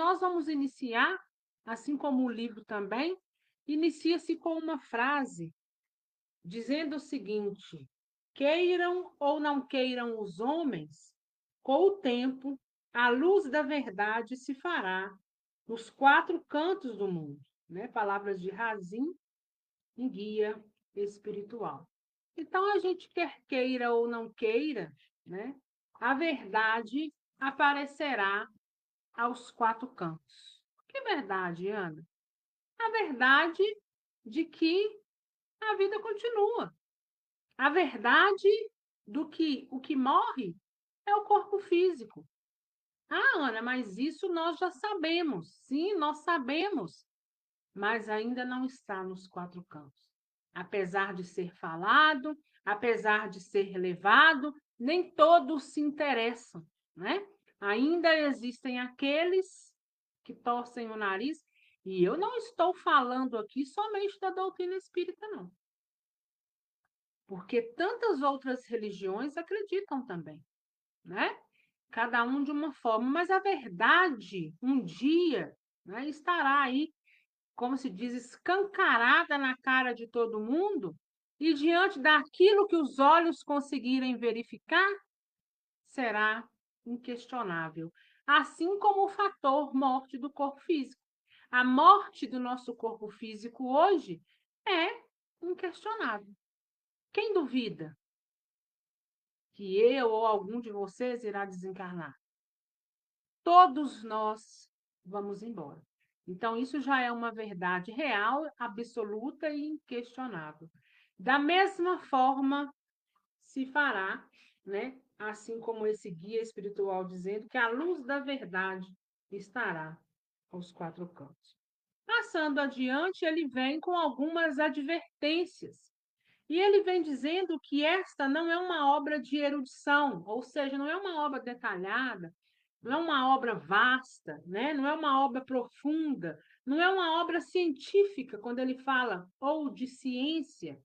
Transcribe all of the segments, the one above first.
nós vamos iniciar, assim como o livro também, inicia-se com uma frase dizendo o seguinte: queiram ou não queiram os homens, com o tempo, a luz da verdade se fará nos quatro cantos do mundo, né? Palavras de Razim em guia espiritual. Então, a gente quer queira ou não queira, né? A verdade aparecerá aos quatro cantos. Que verdade, Ana? A verdade de que a vida continua. A verdade do que o que morre é o corpo físico. Ah, Ana, mas isso nós já sabemos. Sim, nós sabemos, mas ainda não está nos quatro cantos. Apesar de ser falado, apesar de ser levado, nem todos se interessam, né? Ainda existem aqueles que torcem o nariz, e eu não estou falando aqui somente da doutrina espírita, não, porque tantas outras religiões acreditam também, né? Cada um de uma forma, mas a verdade, um dia, né, estará aí, como se diz, escancarada na cara de todo mundo, e diante daquilo que os olhos conseguirem verificar, será inquestionável. Assim como o fator morte do corpo físico. A morte do nosso corpo físico hoje é inquestionável. Quem duvida que eu ou algum de vocês irá desencarnar? Todos nós vamos embora. Então, isso já é uma verdade real, absoluta e inquestionável. Da mesma forma, se fará, né? Assim como esse guia espiritual dizendo que a luz da verdade estará aos quatro cantos. Passando adiante, ele vem com algumas advertências. E ele vem dizendo que esta não é uma obra de erudição, ou seja, não é uma obra detalhada, não é uma obra vasta, né? Não é uma obra profunda, não é uma obra científica, quando ele fala ou de ciência,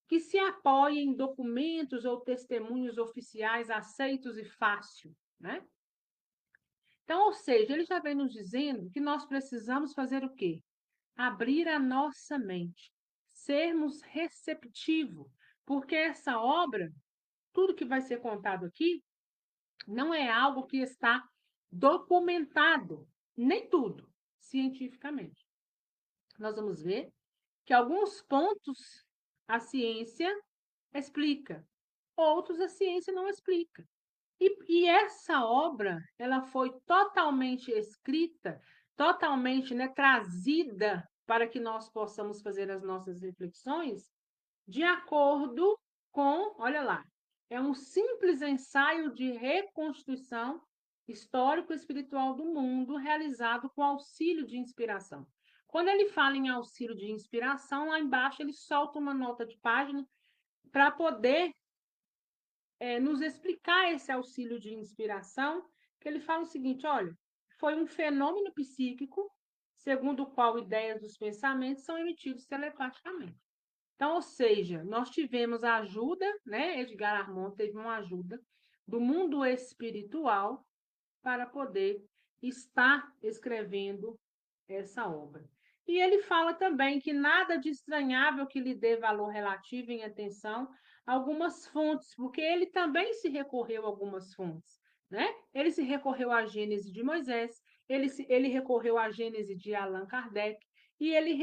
que se apoia em documentos ou testemunhos oficiais aceitos e fácil, né? Então, ou seja, ele já vem nos dizendo que nós precisamos fazer o quê? Abrir a nossa mente, sermos receptivos, porque essa obra, tudo que vai ser contado aqui, não é algo que está documentado, nem tudo, cientificamente. Nós vamos ver que alguns pontos a ciência explica, outros a ciência não explica. E essa obra, ela foi totalmente escrita, totalmente, né, trazida para que nós possamos fazer as nossas reflexões de acordo com, olha lá, é um simples ensaio de reconstituição histórico-espiritual do mundo realizado com auxílio de inspiração. Quando ele fala em auxílio de inspiração, lá embaixo ele solta uma nota de página para poder nos explicar esse auxílio de inspiração, que ele fala o seguinte, olha, foi um fenômeno psíquico, segundo o qual ideias dos pensamentos são emitidos telepaticamente. Então, ou seja, nós tivemos a ajuda, né? Edgar Armand teve uma ajuda do mundo espiritual para poder estar escrevendo essa obra. E ele fala também que nada de estranhável que lhe dê valor relativo em atenção a algumas fontes, porque ele também se recorreu a algumas fontes, né? Ele se recorreu à Gênese de Moisés, ele recorreu à Gênese de Allan Kardec, e ele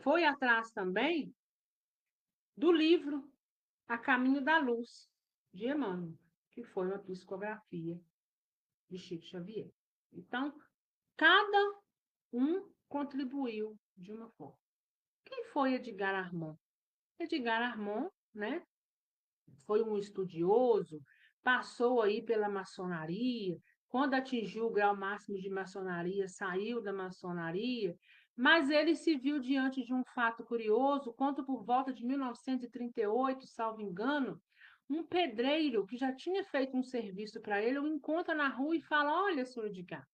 foi atrás também do livro A Caminho da Luz, de Emmanuel, que foi uma psicografia de Chico Xavier. Então, cada um contribuiu de uma forma. Quem foi Edgar Armand? Edgar Armand, né, foi um estudioso, passou aí pela maçonaria, quando atingiu o grau máximo de maçonaria, saiu da maçonaria, mas ele se viu diante de um fato curioso, quando por volta de 1938, salvo engano, um pedreiro que já tinha feito um serviço para ele, o encontra na rua e fala, olha, senhor Edgar,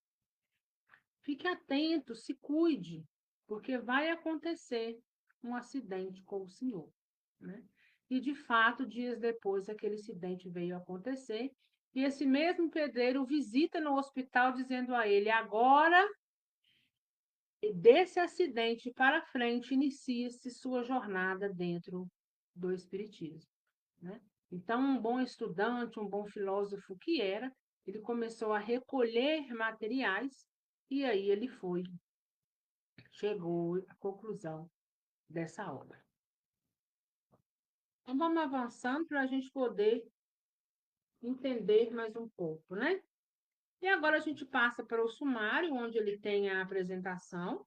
fique atento, se cuide, porque vai acontecer um acidente com o senhor, né? E, de fato, dias depois, aquele acidente veio a acontecer e esse mesmo pedreiro o visita no hospital dizendo a ele: agora, desse acidente para frente, inicia-se sua jornada dentro do espiritismo, né? Então, um bom estudante, um bom filósofo que era, ele começou a recolher materiais e aí ele chegou à conclusão dessa obra. Então, vamos avançando para a gente poder entender mais um pouco, né? E agora a gente passa para o sumário, onde ele tem a apresentação.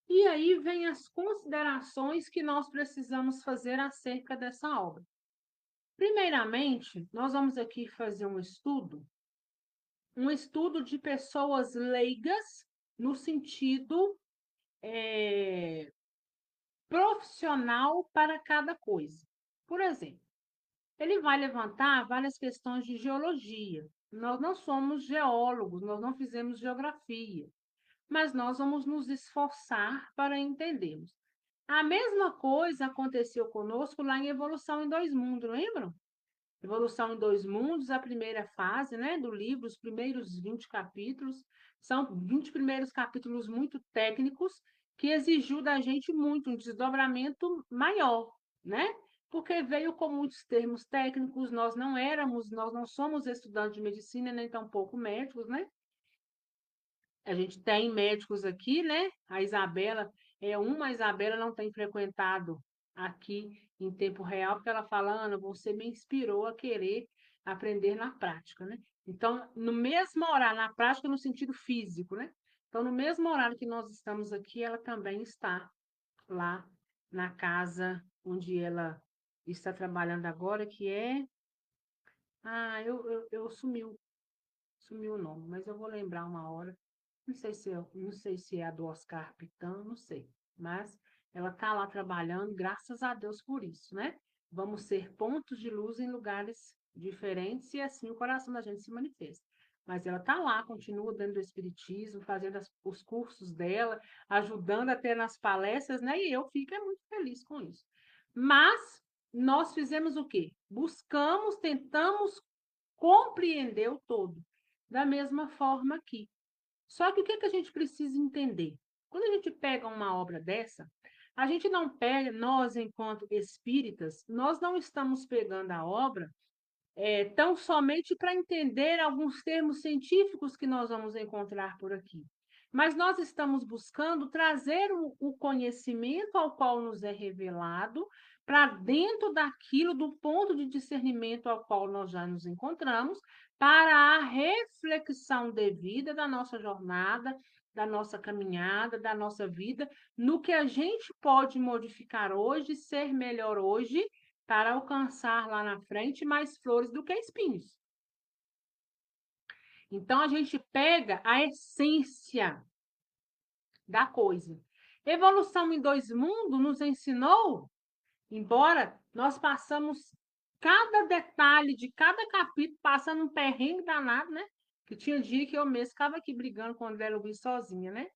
E aí vem as considerações que nós precisamos fazer acerca dessa obra. Primeiramente, nós vamos aqui fazer um estudo de pessoas leigas no sentido profissional para cada coisa. Por exemplo, ele vai levantar várias questões de geologia. Nós não somos geólogos, nós não fizemos geografia, mas nós vamos nos esforçar para entendermos. A mesma coisa aconteceu conosco lá em Evolução em Dois Mundos, lembram? Evolução em Dois Mundos, a primeira fase, né, do livro, os primeiros 20 capítulos, são 20 primeiros capítulos muito técnicos, que exigiu da gente muito, um desdobramento maior, né? Porque veio com muitos termos técnicos, nós não somos estudantes de medicina, nem tampouco médicos, né? A gente tem médicos aqui, né? A Isabela a Isabela não tem frequentado aqui em tempo real, porque ela fala, Ana, você me inspirou a querer aprender na prática, né? Então, no mesmo horário, na prática no sentido físico, né? Então, no mesmo horário que nós estamos aqui, ela também está lá na casa onde ela está trabalhando agora, que é... Ah, sumiu o nome, mas eu vou lembrar uma hora. Não sei se é a do Oscar Pitão, não sei. Mas ela está lá trabalhando, graças a Deus por isso, né? Vamos ser pontos de luz em lugares diferentes e assim o coração da gente se manifesta. Mas ela está lá, continua dentro do Espiritismo, fazendo os cursos dela, ajudando até nas palestras, né? E eu fico muito feliz com isso. Mas nós fizemos o quê? Buscamos, tentamos compreender o todo. Da mesma forma aqui. Só que o que que a gente precisa entender? Quando a gente pega uma obra dessa, a gente não pega, nós, enquanto espíritas, nós não estamos pegando a obra tão somente para entender alguns termos científicos que nós vamos encontrar por aqui. Mas nós estamos buscando trazer o conhecimento ao qual nos é revelado para dentro daquilo, do ponto de discernimento ao qual nós já nos encontramos, para a reflexão devida da nossa jornada, da nossa caminhada, da nossa vida, no que a gente pode modificar hoje, ser melhor hoje, para alcançar lá na frente mais flores do que espinhos. Então, a gente pega a essência da coisa. Evolução em Dois Mundos nos ensinou, embora nós passamos cada detalhe de cada capítulo, passando um perrengue danado, né? Que tinha dia que eu mesmo ficava aqui brigando com o André Luiz sozinha, né?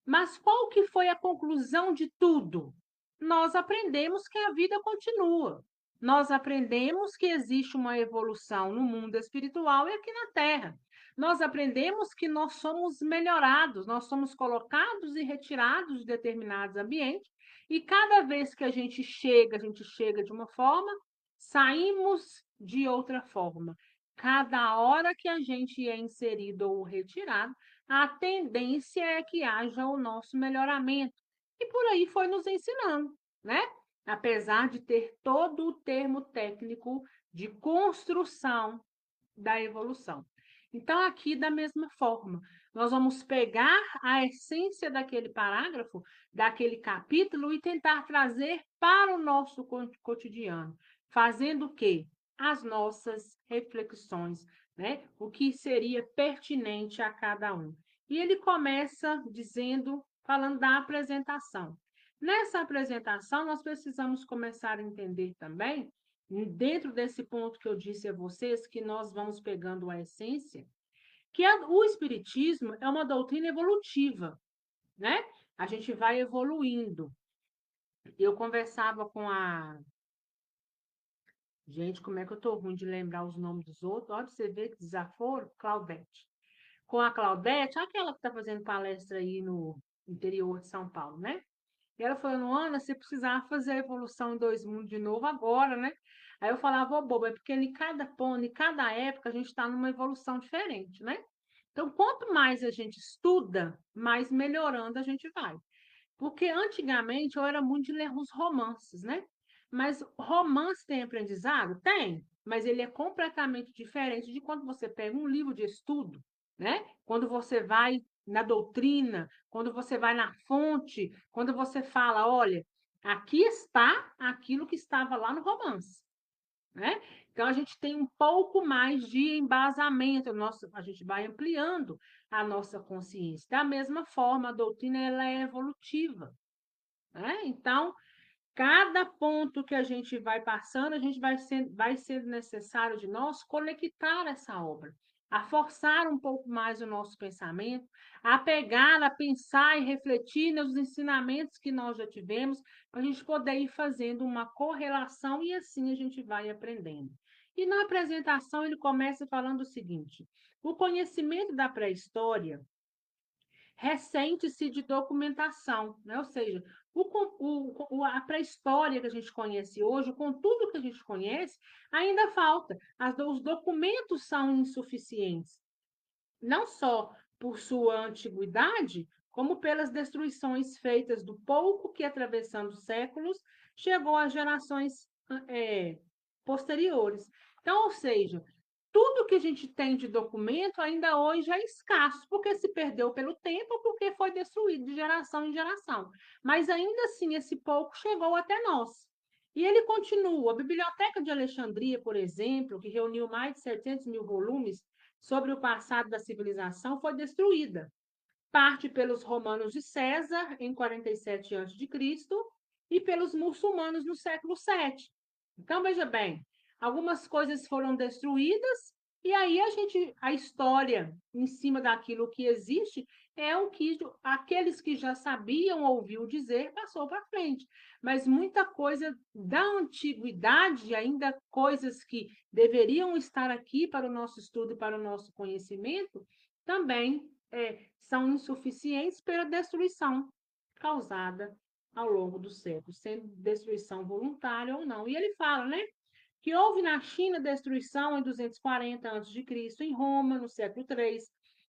Mas qual que foi a conclusão de tudo? Nós aprendemos que a vida continua. Nós aprendemos que existe uma evolução no mundo espiritual e aqui na Terra. Nós aprendemos que nós somos melhorados, nós somos colocados e retirados de determinados ambientes, e cada vez que a gente chega de uma forma, saímos de outra forma. Cada hora que a gente é inserido ou retirado, a tendência é que haja o nosso melhoramento. E por aí foi nos ensinando, né? Apesar de ter todo o termo técnico de construção da evolução. Então, aqui, da mesma forma, nós vamos pegar a essência daquele parágrafo, daquele capítulo, e tentar trazer para o nosso cotidiano, fazendo o quê? As nossas reflexões, né? O que seria pertinente a cada um. E ele começa dizendo, falando da apresentação. Nessa apresentação, nós precisamos começar a entender também, dentro desse ponto que eu disse a vocês, que nós vamos pegando a essência, que o Espiritismo é uma doutrina evolutiva, né? A gente vai evoluindo. Eu conversava com Gente, como é que eu tô ruim de lembrar os nomes dos outros? Olha, pra você ver que desaforo, Claudete. Com a Claudete, aquela que está fazendo palestra aí no interior de São Paulo, né? E ela falando, Ana, você precisava fazer a evolução em dois mundos de novo agora, né? Aí eu falava, ô boba, é porque em cada ponto, em cada época, a gente está numa evolução diferente, né? Então, quanto mais a gente estuda, mais melhorando a gente vai. Porque antigamente eu era muito de ler uns romances, né? Mas romance tem aprendizado? Tem, mas ele é completamente diferente de quando você pega um livro de estudo, né? Quando você vai na doutrina, quando você vai na fonte, quando você fala, olha, aqui está aquilo que estava lá no romance, né? Então a gente tem um pouco mais de embasamento, a gente vai ampliando a nossa consciência. Da mesma forma, a doutrina ela é evolutiva, né? Então, cada ponto que a gente vai passando, a gente vai sendo necessário de nós conectar essa obra, a forçar um pouco mais o nosso pensamento, a pegar, a pensar e refletir nos ensinamentos que nós já tivemos, para a gente poder ir fazendo uma correlação e assim a gente vai aprendendo. E na apresentação ele começa falando o seguinte: o conhecimento da pré-história ressente-se de documentação, né? Ou seja, a pré-história que a gente conhece hoje, com tudo que a gente conhece, ainda falta. Os documentos são insuficientes, não só por sua antiguidade, como pelas destruições feitas do pouco que, atravessando séculos, chegou às gerações posteriores. Então, ou seja, tudo que a gente tem de documento ainda hoje é escasso, porque se perdeu pelo tempo ou porque foi destruído de geração em geração. Mas ainda assim, esse pouco chegou até nós. E ele continua. A Biblioteca de Alexandria, por exemplo, que reuniu mais de 700 mil volumes sobre o passado da civilização, foi destruída. Parte pelos romanos de César, em 47 a.C., e pelos muçulmanos no século VII. Então, veja bem, algumas coisas foram destruídas e aí a história em cima daquilo que existe é o que aqueles que já sabiam ouviu dizer passou para frente. Mas muita coisa da antiguidade, ainda coisas que deveriam estar aqui para o nosso estudo e para o nosso conhecimento, também são insuficientes pela destruição causada ao longo dos séculos, sendo destruição voluntária ou não. E ele fala, né, que houve na China destruição em 240 a.C., em Roma, no século III,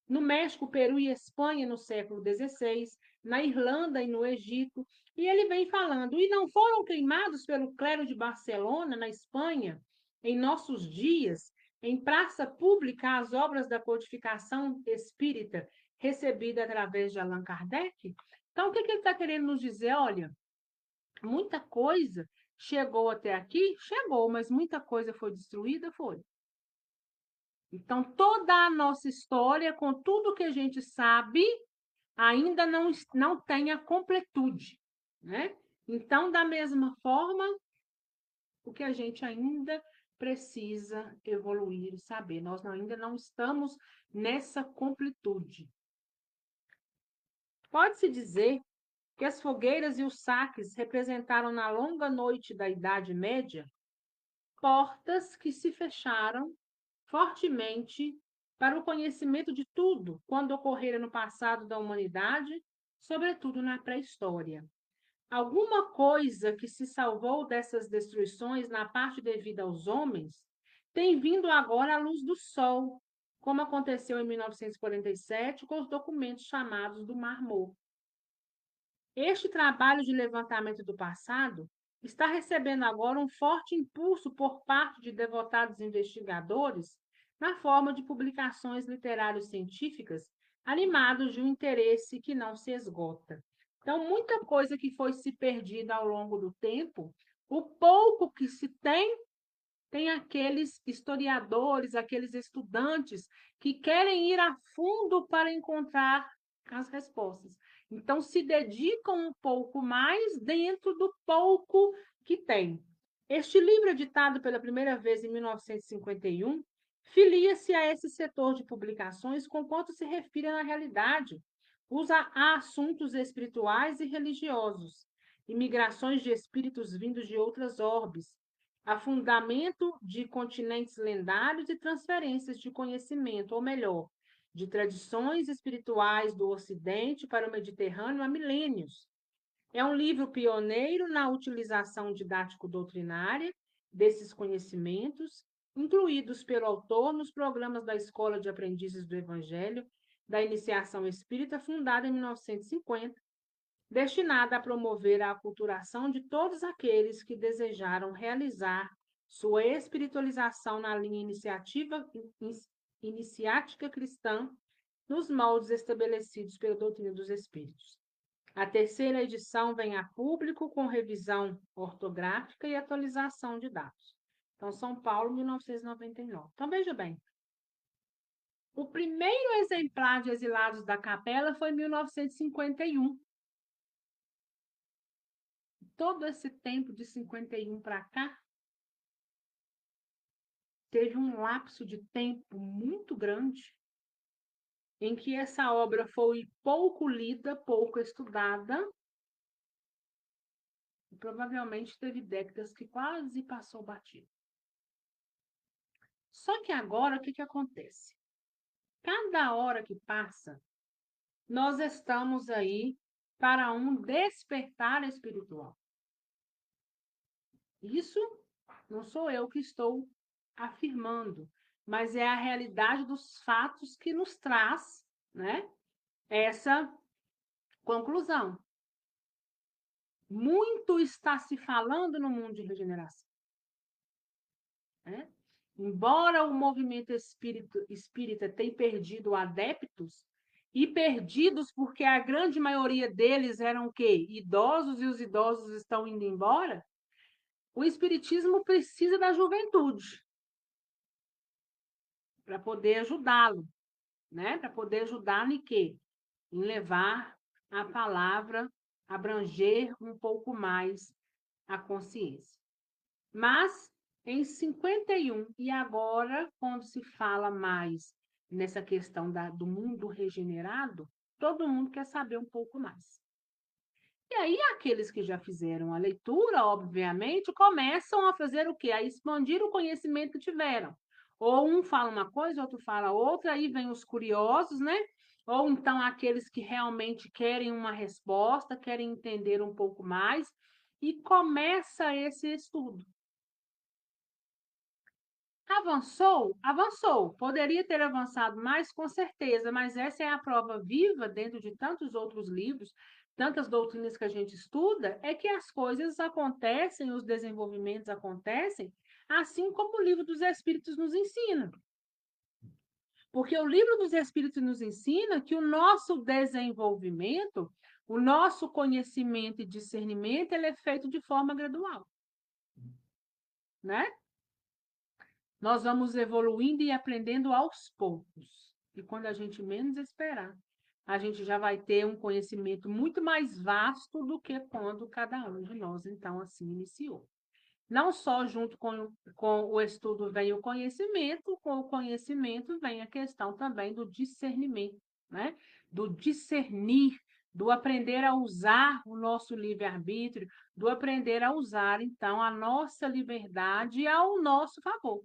no México, Peru e Espanha, no século XVI, na Irlanda e no Egito. E ele vem falando, e não foram queimados pelo clero de Barcelona, na Espanha, em nossos dias, em praça pública, as obras da codificação espírita recebida através de Allan Kardec? Então, o que ele está querendo nos dizer? Olha, muita coisa chegou até aqui? Chegou, mas muita coisa foi destruída? Foi. Então, toda a nossa história, com tudo que a gente sabe, ainda não tem a completude, né? Então, da mesma forma, o que a gente ainda precisa evoluir e saber, nós ainda não estamos nessa completude. Pode-se dizer que as fogueiras e os saques representaram na longa noite da Idade Média portas que se fecharam fortemente para o conhecimento de tudo quando ocorrera no passado da humanidade, sobretudo na pré-história. Alguma coisa que se salvou dessas destruições na parte devida aos homens tem vindo agora à luz do sol, como aconteceu em 1947 com os documentos chamados do Mar Morto. Este trabalho de levantamento do passado está recebendo agora um forte impulso por parte de devotados investigadores na forma de publicações literárias científicas, animados de um interesse que não se esgota. Então, muita coisa que foi se perdida ao longo do tempo, o pouco que se tem aqueles historiadores, aqueles estudantes que querem ir a fundo para encontrar as respostas. Então, se dedicam um pouco mais dentro do pouco que tem. Este livro, editado pela primeira vez em 1951, filia-se a esse setor de publicações com quanto se refere na realidade. Usa a assuntos espirituais e religiosos, imigrações de espíritos vindos de outras orbes, afundamento de continentes lendários e transferências de conhecimento, ou melhor, de tradições espirituais do Ocidente para o Mediterrâneo há milênios. É um livro pioneiro na utilização didático-doutrinária desses conhecimentos, incluídos pelo autor nos programas da Escola de Aprendizes do Evangelho da Iniciação Espírita, fundada em 1950, destinada a promover a aculturação de todos aqueles que desejaram realizar sua espiritualização na linha iniciática cristã, nos moldes estabelecidos pela doutrina dos Espíritos. A terceira edição vem a público com revisão ortográfica e atualização de dados. Então, São Paulo, 1999. Então, veja bem, o primeiro exemplar de Exilados da Capela foi em 1951. Todo esse tempo de 51 para cá, teve um lapso de tempo muito grande em que essa obra foi pouco lida, pouco estudada, e provavelmente teve décadas que quase passou batido. Só que agora, o que acontece? Cada hora que passa, nós estamos aí para um despertar espiritual. Isso não sou eu que estou afirmando, mas é a realidade dos fatos que nos traz, né, essa conclusão. Muito está se falando no mundo de regeneração, né? Embora o movimento espírita tenha perdido adeptos, e perdidos porque a grande maioria deles eram o quê? Idosos, e os idosos estão indo embora, o espiritismo precisa da juventude para poder ajudá-lo, né? Para poder ajudar em quê? Em levar a palavra, abranger um pouco mais a consciência. Mas em 51, e agora, quando se fala mais nessa questão do mundo regenerado, todo mundo quer saber um pouco mais. E aí, aqueles que já fizeram a leitura, obviamente, começam a fazer o quê? A expandir o conhecimento que tiveram. Ou um fala uma coisa, outro fala outra, aí vem os curiosos, né? Ou então aqueles que realmente querem uma resposta, querem entender um pouco mais, e começa esse estudo. Avançou? Avançou. Poderia ter avançado mais, com certeza, mas essa é a prova viva, dentro de tantos outros livros, tantas doutrinas que a gente estuda, é que as coisas acontecem, os desenvolvimentos acontecem, assim como o livro dos Espíritos nos ensina. Porque o livro dos Espíritos nos ensina que o nosso desenvolvimento, o nosso conhecimento e discernimento, ele é feito de forma gradual, né? Nós vamos evoluindo e aprendendo aos poucos. E quando a gente menos esperar, a gente já vai ter um conhecimento muito mais vasto do que quando cada um de nós, então, assim, iniciou. Não só junto com o estudo vem o conhecimento, com o conhecimento vem a questão também do discernimento, né? Do discernir, do aprender a usar o nosso livre-arbítrio, do aprender a usar, então, a nossa liberdade ao nosso favor.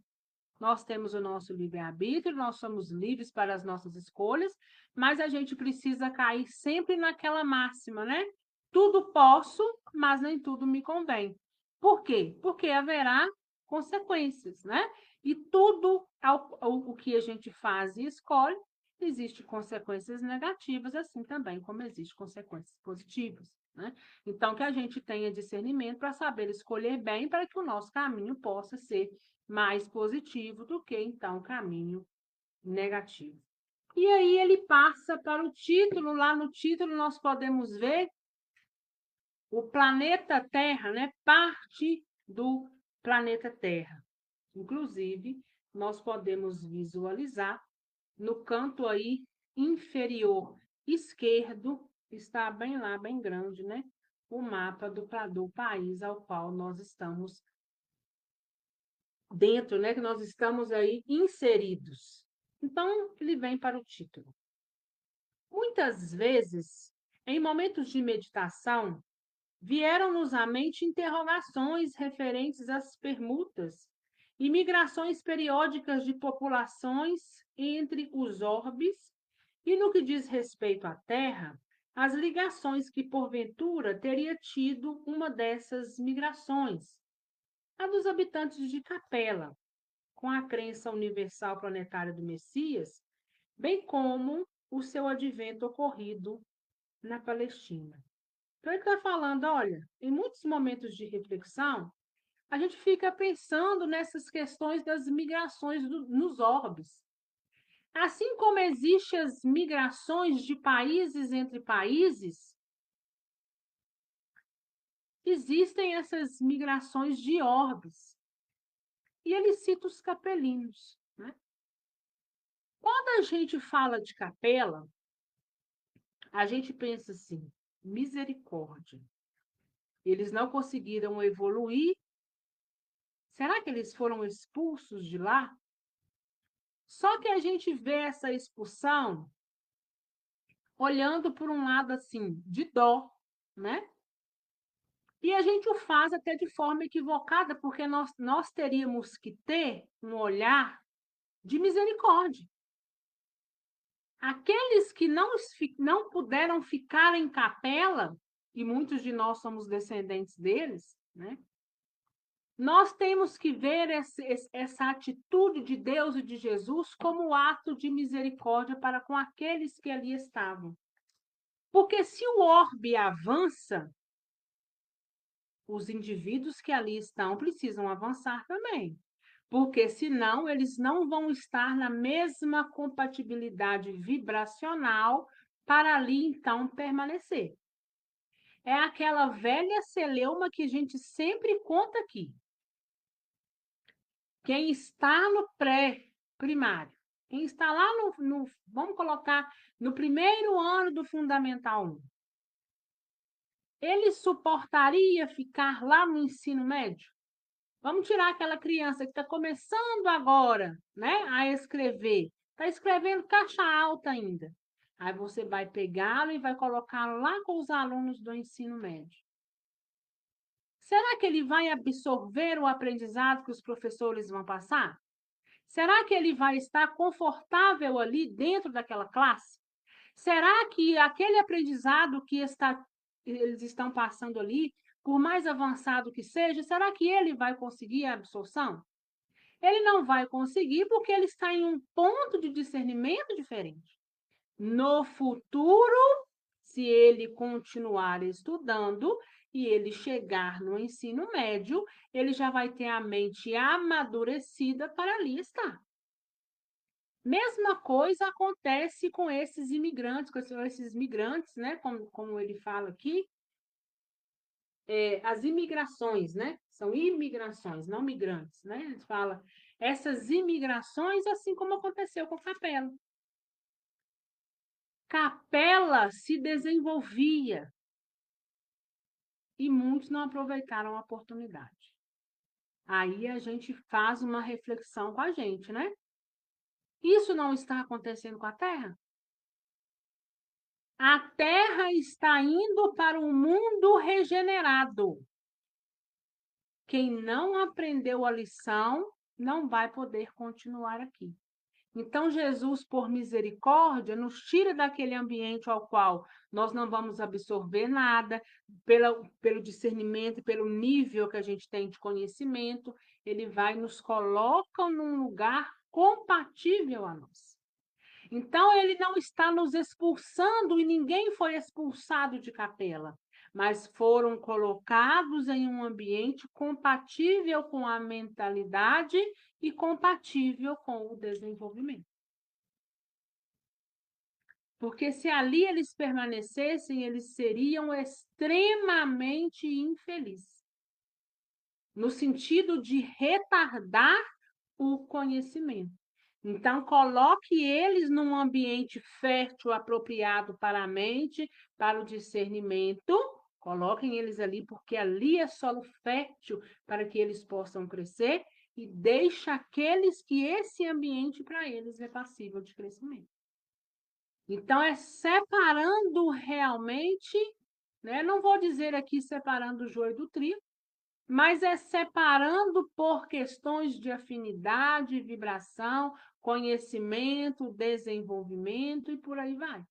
Nós temos o nosso livre-arbítrio, nós somos livres para as nossas escolhas, mas a gente precisa cair sempre naquela máxima, né? Tudo posso, mas nem tudo me convém. Por quê? Porque haverá consequências, né? E tudo o que a gente faz e escolhe, existe consequências negativas, assim também como existem consequências positivas, né? Então, que a gente tenha discernimento para saber escolher bem, para que o nosso caminho possa ser mais positivo do que, então, caminho negativo. E aí ele passa para o título, lá no título nós podemos ver o planeta Terra, né? Parte do planeta Terra. Inclusive, nós podemos visualizar no canto aí inferior esquerdo, está bem lá, bem grande, né? O mapa do país ao qual nós estamos dentro, né, que nós estamos aí inseridos. Então, ele vem para o título. Muitas vezes, em momentos de meditação, vieram-nos à mente interrogações referentes às permutas e migrações periódicas de populações entre os orbes e, no que diz respeito à Terra, as ligações que, porventura, teria tido uma dessas migrações, a dos habitantes de Capela, com a crença universal planetária do Messias, bem como o seu advento ocorrido na Palestina. Então, ele está falando, olha, em muitos momentos de reflexão, a gente fica pensando nessas questões das migrações nos orbes. Assim como existem as migrações de países entre países, existem essas migrações de orbes. E ele cita os capelinos, né? Quando a gente fala de capela, a gente pensa assim, misericórdia. Eles não conseguiram evoluir. Será que eles foram expulsos de lá? Só que a gente vê essa expulsão olhando por um lado assim, de dó, né? E a gente o faz até de forma equivocada, porque nós teríamos que ter um olhar de misericórdia. Aqueles que não puderam ficar em capela, e muitos de nós somos descendentes deles, né? Nós temos que ver essa atitude de Deus e de Jesus como ato de misericórdia para com aqueles que ali estavam. Porque se o orbe avança, os indivíduos que ali estão precisam avançar também. Porque senão eles não vão estar na mesma compatibilidade vibracional para ali então permanecer. É aquela velha celeuma que a gente sempre conta aqui. Quem está no pré-primário, quem está lá vamos colocar, no primeiro ano do Fundamental 1, ele suportaria ficar lá no ensino médio? Vamos tirar aquela criança que está começando agora, né, a escrever. Está escrevendo caixa alta ainda. Aí você vai pegá-lo e vai colocá-lo lá com os alunos do ensino médio. Será que ele vai absorver o aprendizado que os professores vão passar? Será que ele vai estar confortável ali dentro daquela classe? Será que aquele aprendizado que eles estão passando ali, por mais avançado que seja, será que ele vai conseguir a absorção? Ele não vai conseguir porque ele está em um ponto de discernimento diferente. No futuro, se ele continuar estudando e ele chegar no ensino médio, ele já vai ter a mente amadurecida para ali estar. Mesma coisa acontece com esses imigrantes, né? Como ele fala aqui, as imigrações, né? São imigrações, não migrantes, né? Ele fala essas imigrações, assim como aconteceu com Capela. Capela se desenvolvia e muitos não aproveitaram a oportunidade. Aí a gente faz uma reflexão com a gente, né? Isso não está acontecendo com a Terra? A Terra está indo para um mundo regenerado. Quem não aprendeu a lição não vai poder continuar aqui. Então, Jesus, por misericórdia, nos tira daquele ambiente ao qual nós não vamos absorver nada, pelo discernimento, pelo nível que a gente tem de conhecimento, ele vai nos coloca num lugar compatível a nós. Então, ele não está nos expulsando e ninguém foi expulsado de Capela, mas foram colocados em um ambiente compatível com a mentalidade e compatível com o desenvolvimento. Porque se ali eles permanecessem, eles seriam extremamente infelizes, no sentido de retardar o conhecimento. Então, coloque eles num ambiente fértil, apropriado para a mente, para o discernimento. Coloquem eles ali, porque ali é solo fértil para que eles possam crescer, e deixa aqueles que esse ambiente para eles é passível de crescimento. Então, é separando realmente, né? Não vou dizer aqui separando o joio do trigo, mas é separando por questões de afinidade, vibração, conhecimento, desenvolvimento e por aí vai.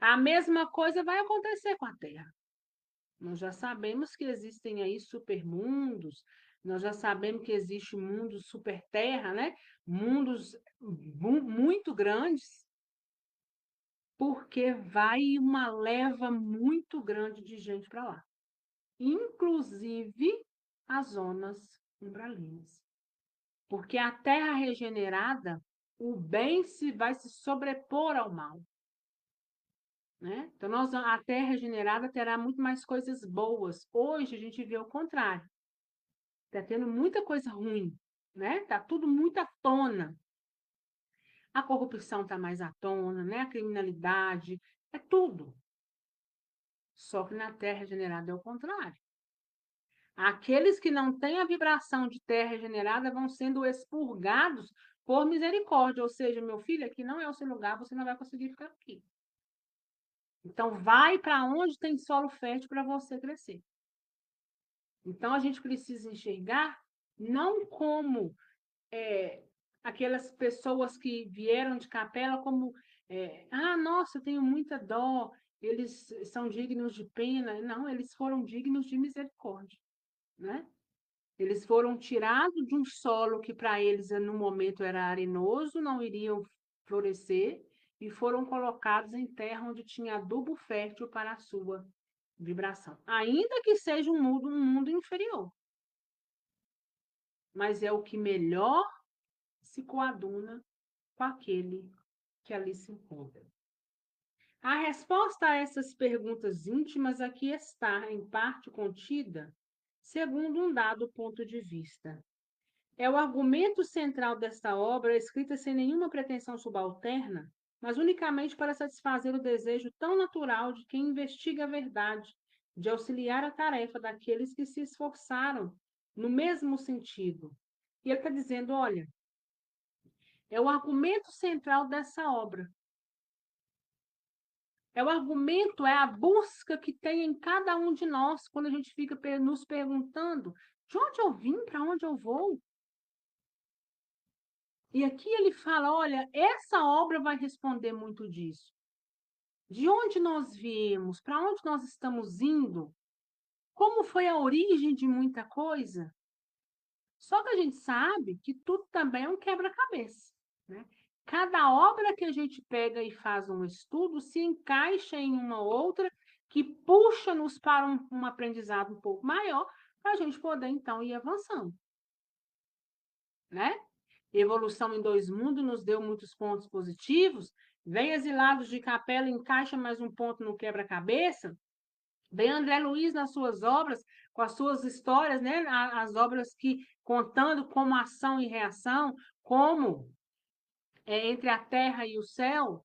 A mesma coisa vai acontecer com a Terra. Nós já sabemos que existem aí supermundos, nós já sabemos que existe mundos superterra, né? Mundos muito grandes, porque vai uma leva muito grande de gente para lá, inclusive as zonas umbralinas. Porque a terra regenerada, o bem vai se sobrepor ao mal. Né? Então, a terra regenerada terá muito mais coisas boas. Hoje a gente vê o contrário. Está tendo muita coisa ruim, né? Está tudo muito à tona. A corrupção está mais à tona, né? A criminalidade, é tudo. Só que na terra regenerada é o contrário. Aqueles que não têm a vibração de terra regenerada vão sendo expurgados por misericórdia. Ou seja, meu filho, aqui não é o seu lugar, você não vai conseguir ficar aqui. Então, vai para onde tem solo fértil para você crescer. Então, a gente precisa enxergar não como aquelas pessoas que vieram de capela, como, nossa, eu tenho muita dó, eles são dignos de pena. Não, eles foram dignos de misericórdia, né? Eles foram tirados de um solo que para eles no momento era arenoso, não iriam florescer, e foram colocados em terra onde tinha adubo fértil para a sua vibração. Ainda que seja um mundo inferior, mas é o que melhor se coaduna com aquele que ali se encontra. A resposta a essas perguntas íntimas aqui está, em parte contida, segundo um dado ponto de vista. É o argumento central desta obra, escrita sem nenhuma pretensão subalterna, mas unicamente para satisfazer o desejo tão natural de quem investiga a verdade, de auxiliar a tarefa daqueles que se esforçaram no mesmo sentido. E ele está dizendo, olha, é o argumento central dessa obra. É o argumento, é a busca que tem em cada um de nós, quando a gente fica nos perguntando de onde eu vim, para onde eu vou. E aqui ele fala, olha, essa obra vai responder muito disso. De onde nós viemos, para onde nós estamos indo, como foi a origem de muita coisa. Só que a gente sabe que tudo também é um quebra-cabeça, né? Cada obra que a gente pega e faz um estudo se encaixa em uma outra que puxa-nos para um aprendizado um pouco maior, para a gente poder, então, ir avançando, né? Evolução em Dois Mundos nos deu muitos pontos positivos. Vem Exilados de Capela, encaixa mais um ponto no quebra-cabeça. Vem André Luiz nas suas obras, com as suas histórias, né? As obras que contando como ação e reação, como entre a terra e o céu,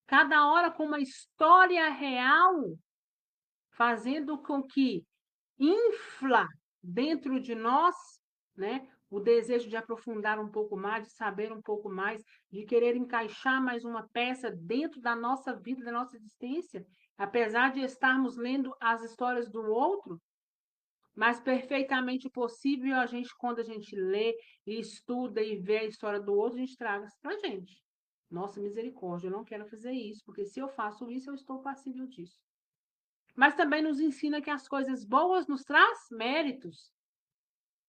cada hora com uma história real, fazendo com que infla dentro de nós, né, o desejo de aprofundar um pouco mais, de saber um pouco mais, de querer encaixar mais uma peça dentro da nossa vida, da nossa existência, apesar de estarmos lendo as histórias do outro, mas perfeitamente possível a gente, quando a gente lê e estuda e vê a história do outro, a gente traga para a gente. Nossa, misericórdia, eu não quero fazer isso, porque se eu faço isso, eu estou passível disso. Mas também nos ensina que as coisas boas nos traz méritos,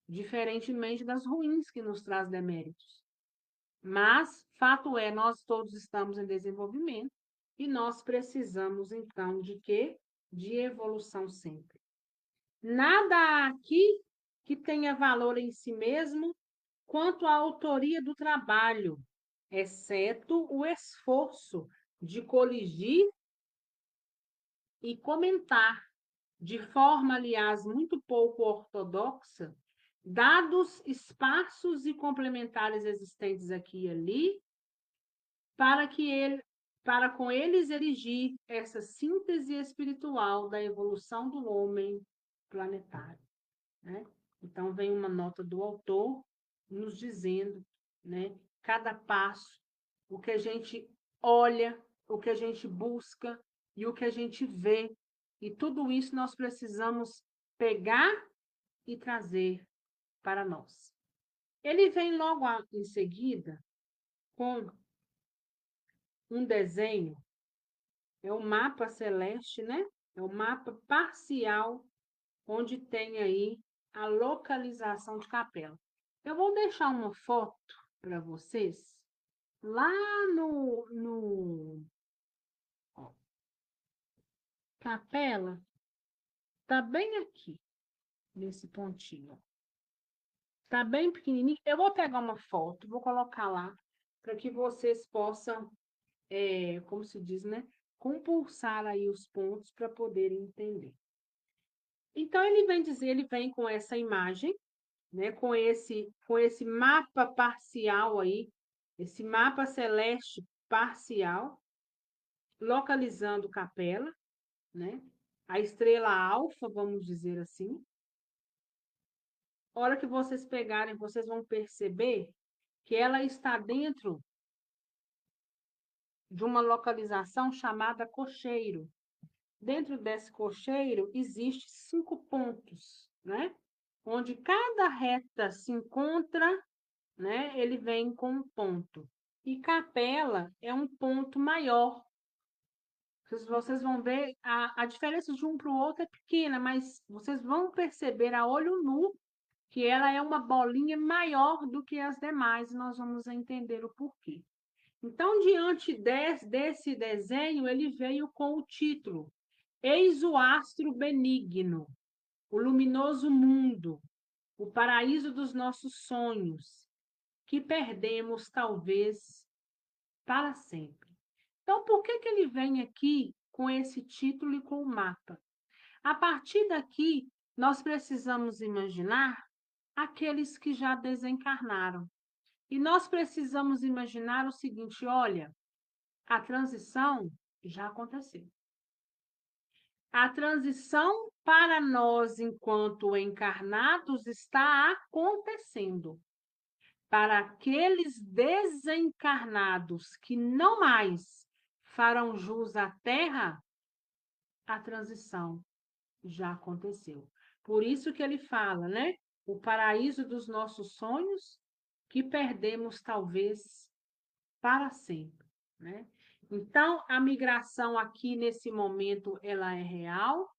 diferentemente das ruins que nos traz deméritos. Mas, fato é, nós todos estamos em desenvolvimento e nós precisamos, então, de quê? De evolução sempre. Nada aqui que tenha valor em si mesmo quanto à autoria do trabalho, exceto o esforço de coligir e comentar, de forma, aliás, muito pouco ortodoxa, dados esparsos e complementares existentes aqui e ali, para que ele, para com eles erigir essa síntese espiritual da evolução do homem planetário, né? Então vem uma nota do autor nos dizendo, né, cada passo, o que a gente olha, o que a gente busca e o que a gente vê. E tudo isso nós precisamos pegar e trazer para nós. Ele vem logo em seguida com um desenho, é o mapa celeste, né? É o mapa parcial, onde tem aí a localização de Capela. Eu vou deixar uma foto para vocês lá no ó, Capela, tá bem aqui, nesse pontinho. Tá bem pequenininho. Eu vou pegar uma foto, vou colocar lá, para que vocês possam, como se diz, né? Compulsar aí os pontos para poderem entender. Então, ele vem dizer, ele vem com essa imagem, né? Com esse mapa parcial aí, esse mapa celeste parcial, localizando Capela, né? A estrela alfa, vamos dizer assim. A hora que vocês pegarem, vocês vão perceber que ela está dentro de uma localização chamada cocheiro. Dentro desse cocheiro, existe 5 pontos, né? Onde cada reta se encontra, né? Ele vem com um ponto. E Capela é um ponto maior. Vocês vão ver, a diferença de um para o outro é pequena, mas vocês vão perceber a olho nu que ela é uma bolinha maior do que as demais, e nós vamos entender o porquê. Então, diante desse desenho, ele veio com o título Eis o astro benigno, o luminoso mundo, o paraíso dos nossos sonhos, que perdemos talvez para sempre. Então, por que ele vem aqui com esse título e com o mapa? A partir daqui, nós precisamos imaginar aqueles que já desencarnaram. E nós precisamos imaginar o seguinte: olha, a transição já aconteceu. A transição para nós, enquanto encarnados, está acontecendo. Para aqueles desencarnados que não mais farão jus à Terra, a transição já aconteceu. Por isso que ele fala, né? O paraíso dos nossos sonhos, que perdemos talvez para sempre, né? Então, a migração aqui nesse momento ela é real,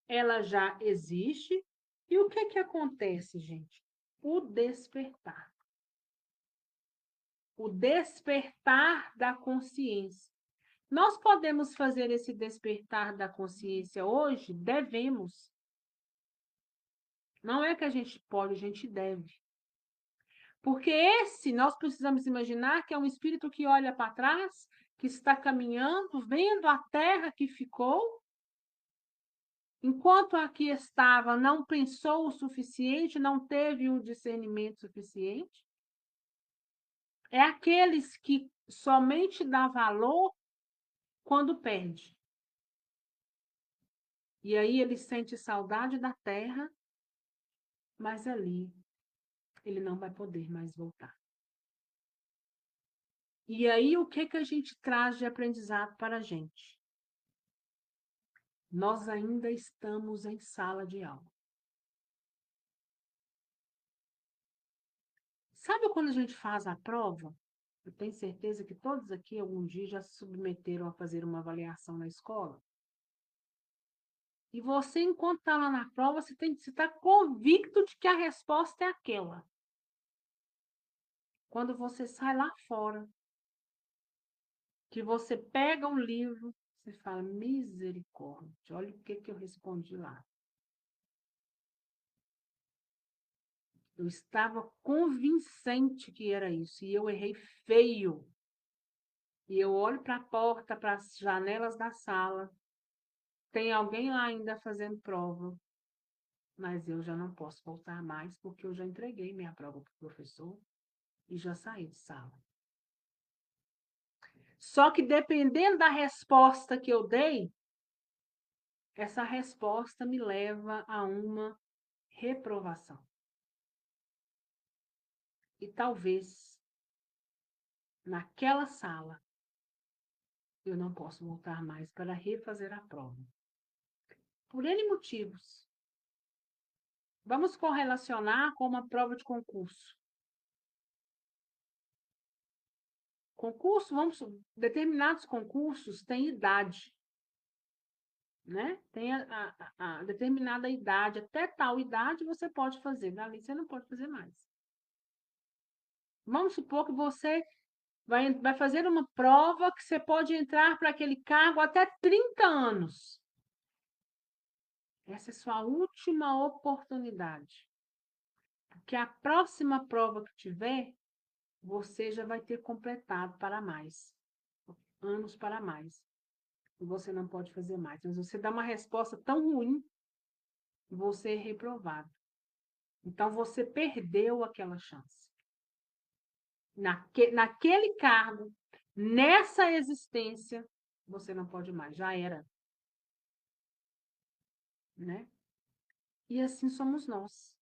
ela já existe. E o que que acontece, gente? O despertar. O despertar da consciência. Nós podemos fazer esse despertar da consciência hoje? Devemos. Não é que a gente pode, a gente deve. Porque esse, nós precisamos imaginar que é um espírito que olha para trás, que está caminhando, vendo a terra que ficou, enquanto aqui estava, não pensou o suficiente, não teve o discernimento suficiente. É aqueles que somente dá valor quando perde. E aí ele sente saudade da terra, mas ali ele não vai poder mais voltar. E aí o que que a gente traz de aprendizado para a gente? Nós ainda estamos em sala de aula. Sabe quando a gente faz a prova? Eu tenho certeza que todos aqui algum dia já se submeteram a fazer uma avaliação na escola. E você, enquanto está lá na prova, você tem que estar convicto de que a resposta é aquela. Quando você sai lá fora, que você pega um livro, você fala, misericórdia, olha o que que eu respondi lá. Eu estava convincente que era isso, e eu errei feio. E eu olho para a porta, para as janelas da sala, tem alguém lá ainda fazendo prova, mas eu já não posso voltar mais, porque eu já entreguei minha prova para o professor e já saí de sala. Só que dependendo da resposta que eu dei, essa resposta me leva a uma reprovação. E talvez, naquela sala, eu não posso voltar mais para refazer a prova. Por N motivos. Vamos correlacionar com uma prova de concurso. Determinados concursos têm idade, né? Tem a determinada idade, até tal idade você pode fazer, dali você não pode fazer mais. Vamos supor que você vai fazer uma prova que você pode entrar para aquele cargo até 30 anos. Essa é sua última oportunidade. Porque a próxima prova que tiver, você já vai ter completado para mais, anos para mais. E você não pode fazer mais. Mas você dá uma resposta tão ruim, você é reprovado. Então, você perdeu aquela chance. Naquele cargo, nessa existência, você não pode mais, já era. Né? E assim somos nós.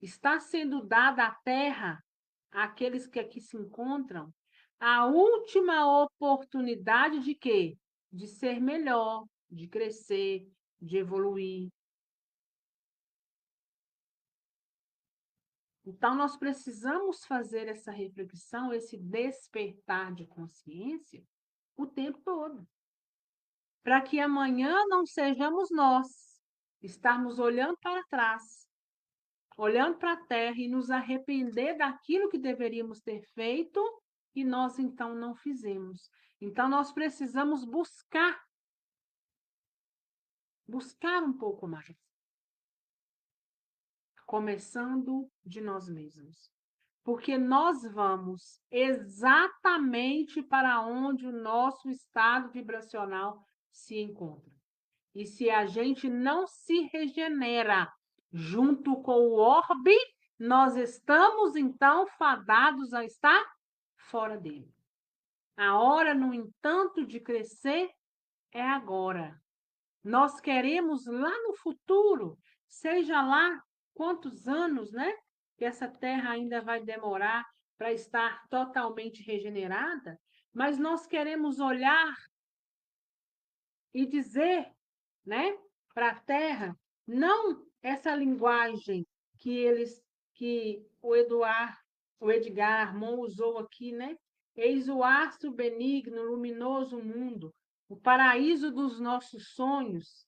Está sendo dada à terra, àqueles que aqui se encontram, a última oportunidade de quê? De ser melhor, de crescer, de evoluir. Então, nós precisamos fazer essa reflexão, esse despertar de consciência o tempo todo. Para que amanhã não sejamos nós, estarmos olhando para trás, olhando para a terra e nos arrepender daquilo que deveríamos ter feito e nós então não fizemos. Então, nós precisamos buscar um pouco mais, começando de nós mesmos. Porque nós vamos exatamente para onde o nosso estado vibracional se encontra. E se a gente não se regenera junto com o orbe, nós estamos então fadados a estar fora dele. A hora, no entanto, de crescer é agora. Nós queremos lá no futuro, seja lá quantos anos, né? Que essa terra ainda vai demorar para estar totalmente regenerada, mas nós queremos olhar e dizer, né, para a terra, não essa linguagem que o Edgar Armon usou aqui, né? Eis o astro benigno, luminoso mundo, o paraíso dos nossos sonhos,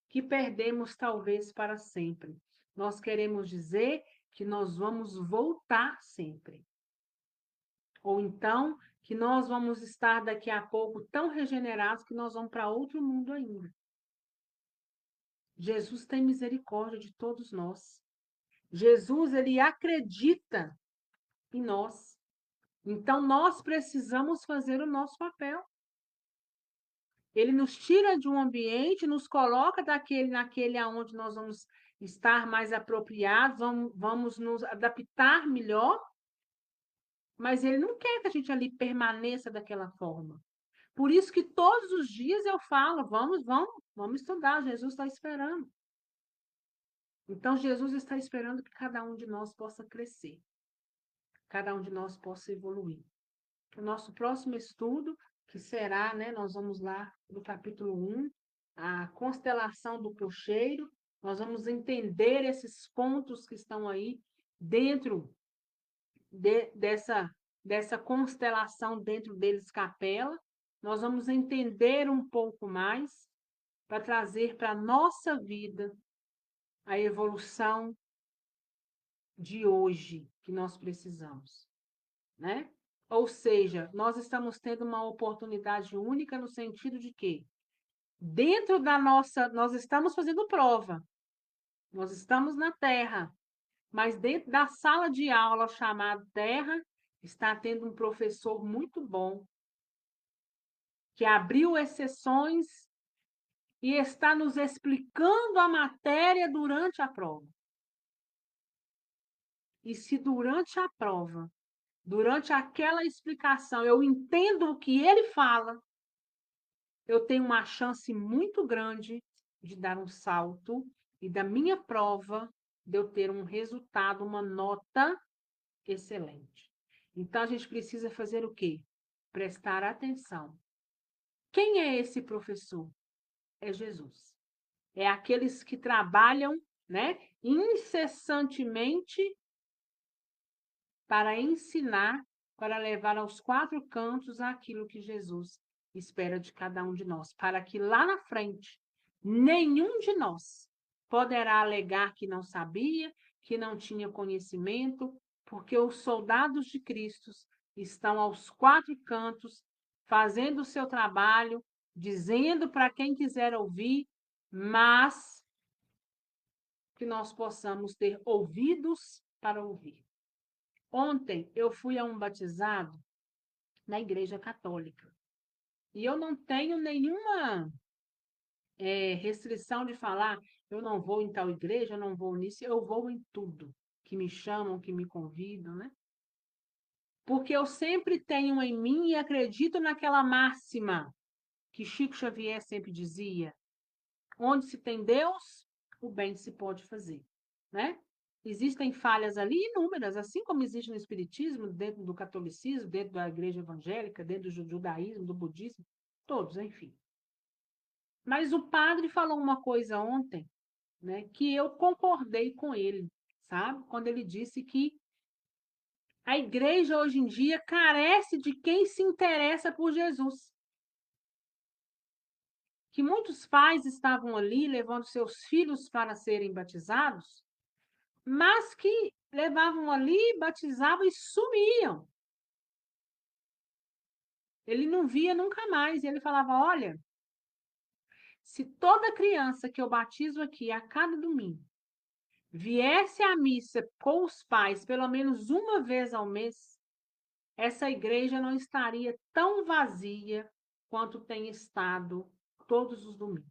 que perdemos talvez para sempre. Nós queremos dizer que nós vamos voltar sempre. Ou então, que nós vamos estar daqui a pouco tão regenerados que nós vamos para outro mundo ainda. Jesus tem misericórdia de todos nós. Jesus, ele acredita em nós. Então, nós precisamos fazer o nosso papel. Ele nos tira de um ambiente, nos coloca naquele aonde nós vamos estar mais apropriados, vamos nos adaptar melhor, mas ele não quer que a gente ali permaneça daquela forma. Por isso que todos os dias eu falo, vamos estudar, Jesus está esperando. Então, Jesus está esperando que cada um de nós possa crescer, cada um de nós possa evoluir. O nosso próximo estudo, que será, né, nós vamos lá no capítulo 1, a constelação do cocheiro, nós vamos entender esses pontos que estão aí dentro dessa constelação, dentro deles capela, nós vamos entender um pouco mais para trazer para a nossa vida a evolução de hoje que nós precisamos, né? Ou seja, nós estamos tendo uma oportunidade única no sentido de que dentro da nossa, nós estamos fazendo prova, nós estamos na Terra, mas dentro da sala de aula chamada Terra, está tendo um professor muito bom, que abriu exceções e está nos explicando a matéria durante a prova. E se durante a prova, durante aquela explicação, eu entendo o que ele fala, eu tenho uma chance muito grande de dar um salto e da minha prova de eu ter um resultado, uma nota excelente. Então, a gente precisa fazer o quê? Prestar atenção. Quem é esse professor? É Jesus. É aqueles que trabalham, né, incessantemente para ensinar, para levar aos quatro cantos aquilo que Jesus espera de cada um de nós, para que lá na frente nenhum de nós poderá alegar que não sabia, que não tinha conhecimento, porque os soldados de Cristo estão aos quatro cantos, fazendo o seu trabalho, dizendo para quem quiser ouvir, mas que nós possamos ter ouvidos para ouvir. Ontem eu fui a um batizado na Igreja Católica e eu não tenho nenhuma restrição de falar, eu não vou em tal igreja, eu não vou nisso, eu vou em tudo que me chamam, que me convidam, né? Porque eu sempre tenho em mim e acredito naquela máxima que Chico Xavier sempre dizia: onde se tem Deus, o bem se pode fazer, né? Existem falhas ali inúmeras, assim como existe no espiritismo, dentro do catolicismo, dentro da igreja evangélica, dentro do judaísmo, do budismo, todos, enfim. Mas o padre falou uma coisa ontem, né, que eu concordei com ele, sabe? Quando ele disse que a igreja hoje em dia carece de quem se interessa por Jesus. Que muitos pais estavam ali levando seus filhos para serem batizados, mas que levavam ali, batizavam e sumiam. Ele não via nunca mais. E ele falava: olha, se toda criança que eu batizo aqui a cada domingo viesse à missa com os pais pelo menos uma vez ao mês, essa igreja não estaria tão vazia quanto tem estado todos os domingos.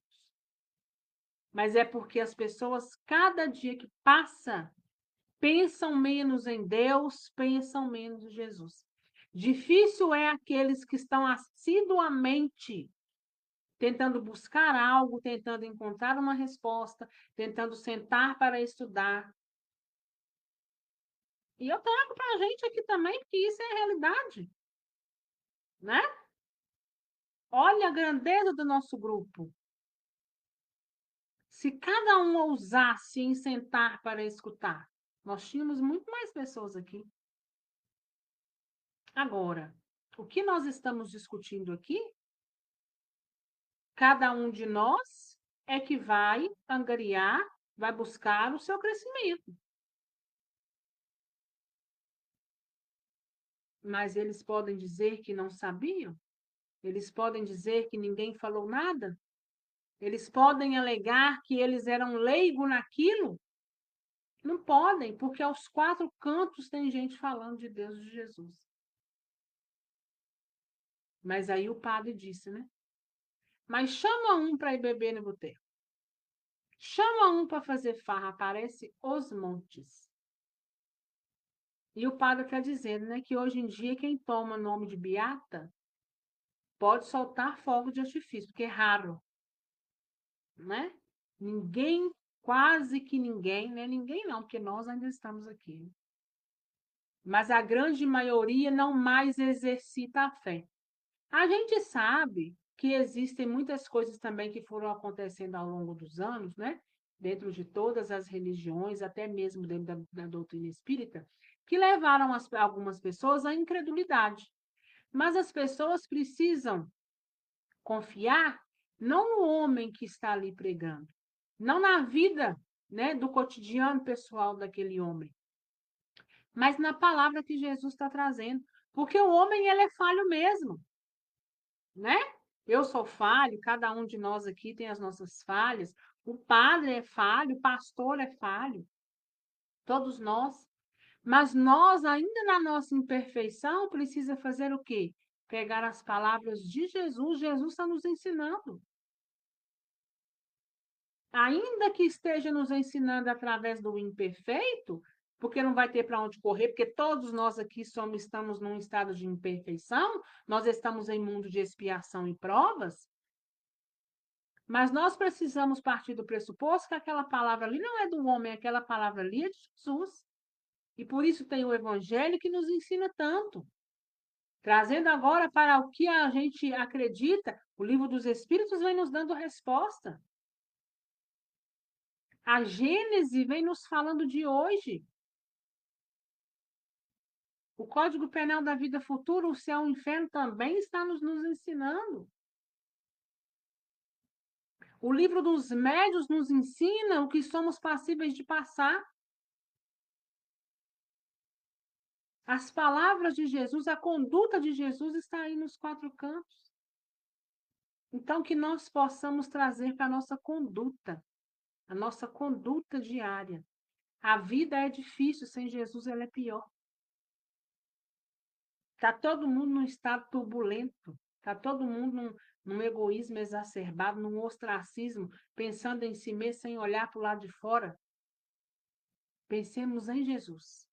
Mas é porque as pessoas, cada dia que passa, pensam menos em Deus, pensam menos em Jesus. Difícil é aqueles que estão assiduamente tentando buscar algo, tentando encontrar uma resposta, tentando sentar para estudar. E eu trago para a gente aqui também, porque isso é a realidade, né? Olha a grandeza do nosso grupo. Se cada um ousasse em sentar para escutar, nós tínhamos muito mais pessoas aqui. Agora, o que nós estamos discutindo aqui, cada um de nós é que vai angariar, vai buscar o seu crescimento. Mas eles podem dizer que não sabiam? Eles podem dizer que ninguém falou nada? Eles podem alegar que eles eram leigos naquilo? Não podem, porque aos quatro cantos tem gente falando de Deus e de Jesus. Mas aí o padre disse, né? Mas chama um para ir beber no boteco. Chama um para fazer farra, aparece os montes. E o padre está dizendo, né, que hoje em dia quem toma nome de beata pode soltar fogo de artifício, porque é raro, né? Ninguém, quase que ninguém, né? Ninguém não, porque nós ainda estamos aqui. Mas a grande maioria não mais exercita a fé. A gente sabe que existem muitas coisas também que foram acontecendo ao longo dos anos, né? Dentro de todas as religiões, até mesmo dentro da doutrina espírita, que levaram algumas pessoas à incredulidade. Mas as pessoas precisam confiar não no homem que está ali pregando, não na vida, né, do cotidiano pessoal daquele homem, mas na palavra que Jesus está trazendo. Porque o homem, ele é falho mesmo, né? Eu sou falho, cada um de nós aqui tem as nossas falhas. O padre é falho, o pastor é falho, todos nós. Mas nós, ainda na nossa imperfeição, precisa fazer o quê? Pegar as palavras de Jesus. Jesus está nos ensinando. Ainda que esteja nos ensinando através do imperfeito, porque não vai ter para onde correr, porque todos nós aqui estamos num estado de imperfeição, nós estamos em mundo de expiação e provas, mas nós precisamos partir do pressuposto que aquela palavra ali não é do homem, aquela palavra ali é de Jesus. E por isso tem o evangelho que nos ensina tanto. Trazendo agora para o que a gente acredita, o Livro dos Espíritos vem nos dando resposta. A Gênese vem nos falando de hoje. O Código Penal da Vida Futura, o Céu e o Inferno, também está nos ensinando. O Livro dos Médiuns nos ensina o que somos passíveis de passar. As palavras de Jesus, a conduta de Jesus está aí nos quatro cantos. Então, que nós possamos trazer para a nossa conduta diária. A vida é difícil, sem Jesus ela é pior. Está todo mundo num estado turbulento, está todo mundo num egoísmo exacerbado, num ostracismo, pensando em si mesmo sem olhar para o lado de fora. Pensemos em Jesus.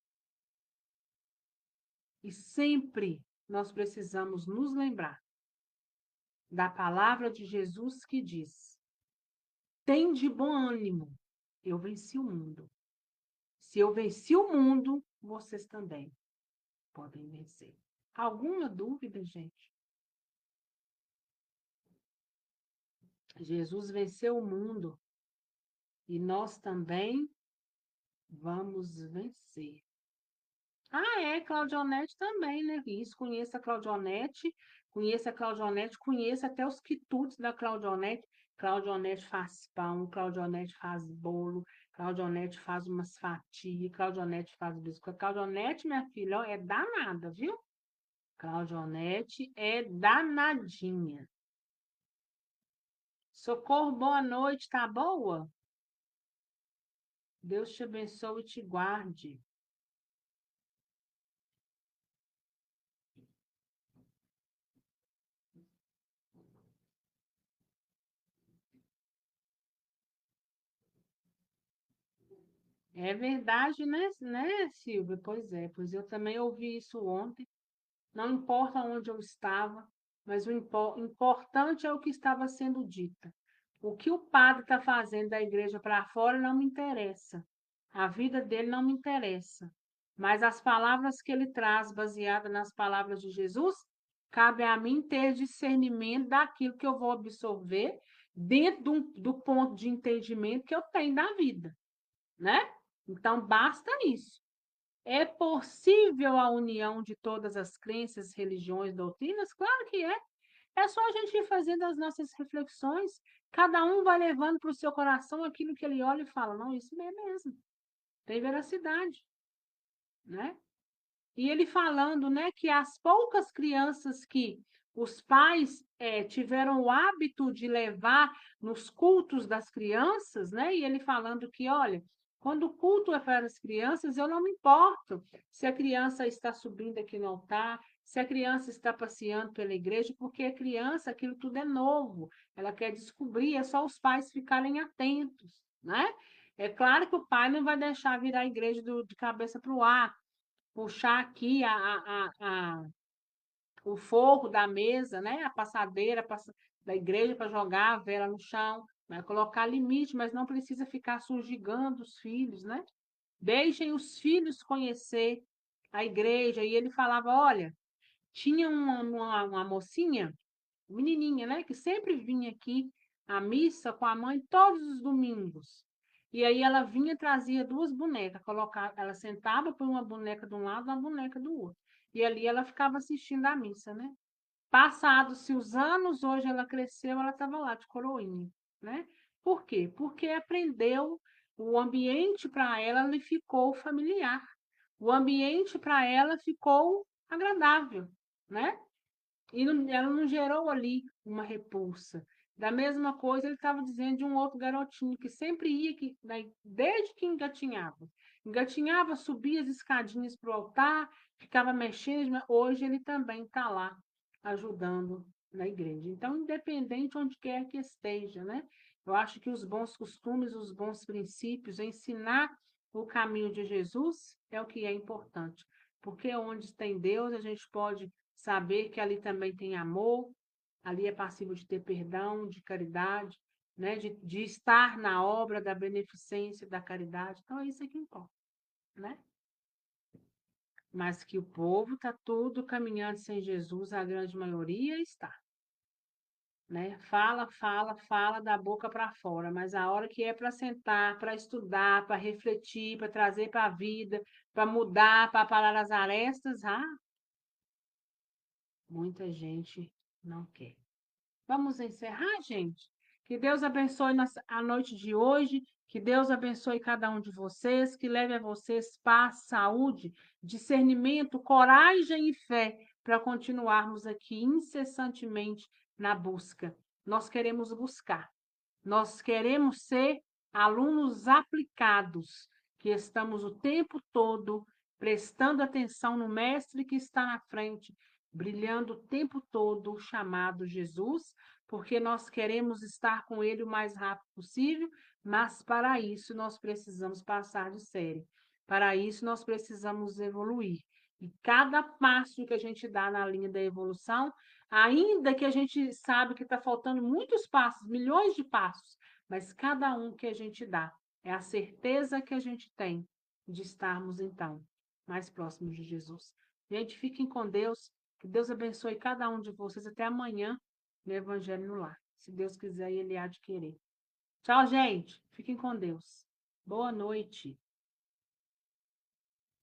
E sempre nós precisamos nos lembrar da palavra de Jesus que diz: tem de bom ânimo, eu venci o mundo. Se eu venci o mundo, vocês também podem vencer. Alguma dúvida, gente? Jesus venceu o mundo e nós também vamos vencer. Ah, é, Claudionete também, né? Isso, conheça a Claudionete, conheça até os quitutes da Claudionete. Claudionete faz pão, Claudionete faz bolo, Claudionete faz umas fatias, Claudionete faz biscoito. Claudionete, minha filha, ó, é danada, viu? Claudionete é danadinha. Socorro, boa noite, tá boa? Deus te abençoe e te guarde. É verdade, né, Silvia? Pois é, pois eu também ouvi isso ontem. Não importa onde eu estava, mas o importante é o que estava sendo dito. O que o padre está fazendo da igreja para fora não me interessa. A vida dele não me interessa. Mas as palavras que ele traz, baseadas nas palavras de Jesus, cabe a mim ter discernimento daquilo que eu vou absorver dentro do ponto de entendimento que eu tenho da vida, né? Então, basta isso. É possível a união de todas as crenças, religiões, doutrinas? Claro que é. É só a gente ir fazendo as nossas reflexões. Cada um vai levando para o seu coração aquilo que ele olha e fala: não, isso é mesmo. Tem veracidade, né? E ele falando, né, que as poucas crianças que os pais tiveram o hábito de levar nos cultos das crianças, né? E ele falando que, olha, quando o culto é para as crianças, eu não me importo se a criança está subindo aqui no altar, se a criança está passeando pela igreja, porque a criança, aquilo tudo é novo, ela quer descobrir, é só os pais ficarem atentos, né? É claro que o pai não vai deixar virar a igreja de cabeça para o ar, puxar aqui o forro da mesa, né? A passadeira da igreja para jogar a vela no chão, vai colocar limite, mas não precisa ficar sujigando os filhos, né? Deixem os filhos conhecer a igreja. E ele falava, olha, tinha uma mocinha, menininha, né? Que sempre vinha aqui à missa com a mãe todos os domingos. E aí ela vinha e trazia duas bonecas, colocava, ela sentava por uma boneca de um lado e uma boneca do outro. E ali ela ficava assistindo a missa, né? Passados-se os anos, hoje ela cresceu, ela estava lá de coroinha, né? Por quê? Porque aprendeu, o ambiente para ela lhe ficou familiar. O ambiente para ela ficou agradável, né? E ela não gerou ali uma repulsa. Da mesma coisa, ele estava dizendo de um outro garotinho que sempre ia, desde que engatinhava. Engatinhava, subia as escadinhas para o altar, ficava mexendo, mas hoje ele também está lá, ajudando na igreja. Então, independente onde quer que esteja, né? Eu acho que os bons costumes, os bons princípios, ensinar o caminho de Jesus é o que é importante. Porque onde tem Deus, a gente pode saber que ali também tem amor, ali é passível de ter perdão, de caridade, né? de estar na obra da beneficência, da caridade. Então, é isso que importa, né? mas que o povo está tudo caminhando sem Jesus, a grande maioria está, né? Fala, fala, fala da boca para fora, mas a hora que é para sentar, para estudar, para refletir, para trazer para a vida, para mudar, para parar as arestas, muita gente não quer. Vamos encerrar, gente? Que Deus abençoe a noite de hoje, que Deus abençoe cada um de vocês, que leve a vocês paz, saúde, discernimento, coragem e fé para continuarmos aqui incessantemente na busca. Nós queremos buscar, nós queremos ser alunos aplicados, que estamos o tempo todo prestando atenção no mestre que está na frente, brilhando o tempo todo o chamado Jesus, porque nós queremos estar com ele o mais rápido possível, mas para isso nós precisamos passar de série. Para isso nós precisamos evoluir. E cada passo que a gente dá na linha da evolução, ainda que a gente sabe que está faltando muitos passos, milhões de passos, mas cada um que a gente dá é a certeza que a gente tem de estarmos, então, mais próximos de Jesus. Gente, fiquem com Deus, que Deus abençoe cada um de vocês. Até amanhã no Evangelho no Lar. Se Deus quiser, Ele há de querer. Tchau, gente. Fiquem com Deus. Boa noite.